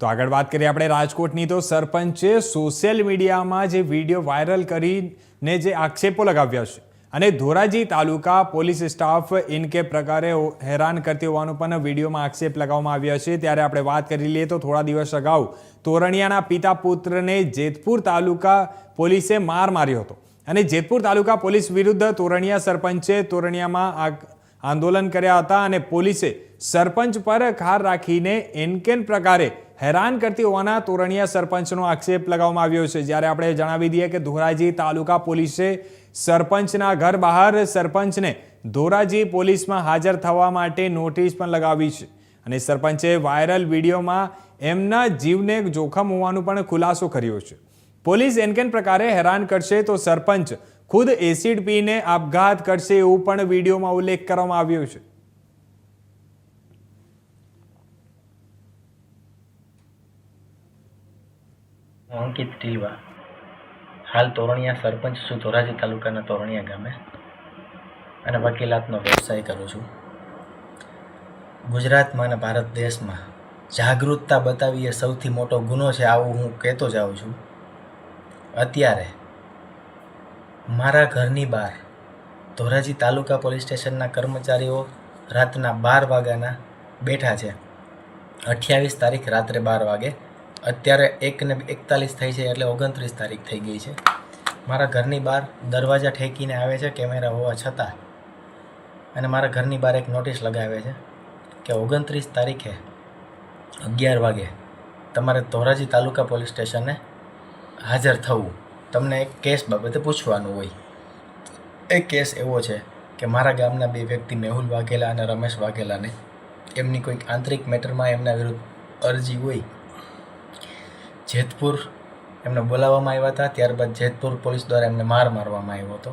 તો આગળ વાત કરીએ આપણે રાજકોટની તો સરપંચે સોશિયલ મીડિયામાં જે વિડીયો વાયરલ કરીને જે આક્ષેપો લગાવ્યા છે અને ધોરાજી તાલુકા પોલીસ સ્ટાફ ઇનકે પ્રકારે હેરાન કરતી હોવાનું પણ વિડીયોમાં આક્ષેપ લગાવવામાં આવ્યા છે। ત્યારે આપણે વાત કરી લઈએ તો થોડા દિવસ અગાઉ તોરણિયાના પિતા પુત્રને જેતપુર તાલુકા પોલીસે માર માર્યો હતો અને જેતપુર તાલુકા પોલીસ વિરુદ્ધ તોરણિયા સરપંચે તોરણિયામાં આંદોલન કર્યા હતા અને પોલીસે સરપંચ પર ખાર રાખીને એનકેન પ્રકારે હેરાન કરતી હોવાના તોરણિયા સરપંચનો આક્ષેપ લગાવવામાં આવ્યો છે। જ્યારે આપણે જણાવી દઈએ કે ધોરાજી તાલુકા પોલીસે સરપંચના ઘર બહાર સરપંચને ધોરાજી પોલીસમાં હાજર થવા માટે નોટિસ પણ લગાવી છે અને સરપંચે વાયરલ વિડીયોમાં એમના જીવને જોખમ હોવાનું પણ ખુલાસો કર્યો છે। પોલીસ એનકેન પ્રકારે હેરાન કરશે તો સરપંચ ખુદ એસિડ પીને આપઘાત કરશે એવું પણ વિડીયોમાં ઉલ્લેખ કરવામાં આવ્યો છે। અંકિત ટીલવા હાલ તોરણિયા સરપંચ છું, ધોરાજી તાલુકાના તોરણિયા ગામે, અને વકીલાતનો વ્યવસાય કરું છું। ગુજરાતમાં અને ભારત દેશમાં જાગૃતતા બતાવી એ સૌથી મોટો ગુનો છે, આવું હું કહેતો જાઉં છું। અત્યારે મારા ઘરની બહાર ધોરાજી તાલુકા પોલીસ સ્ટેશનના કર્મચારીઓ રાતના 12 વાગ્યાના બેઠા છે। 28 તારીખ રાત્રે 12 વાગે, અત્યારે 1:41 થઈ છે, એટલે 29 તારીખ થઈ ગઈ છે। મારા ઘરની બહાર દરવાજા ઠેકીને આવે છે કેમેરા હોવા છતાં, અને મારા ઘરની બહાર એક નોટિસ લગાવે છે કે 29 તારીખે 11 વાગે તમારે ધોરાજી તાલુકા પોલીસ સ્ટેશને હાજર થવું, તમને એક કેસ બાબતે પૂછવાનું હોય। એ કેસ એવો છે કે મારા ગામના 2 વ્યક્તિ મેહુલ વાઘેલા અને રમેશ વાઘેલાને એમની કોઈક આંતરિક મેટરમાં એમના વિરુદ્ધ અરજી હોય। જેતપુર એમને બોલાવવામાં આવ્યા હતા, ત્યારબાદ જેતપુર પોલીસ દ્વારા એમને મારવામાં આવ્યો હતો।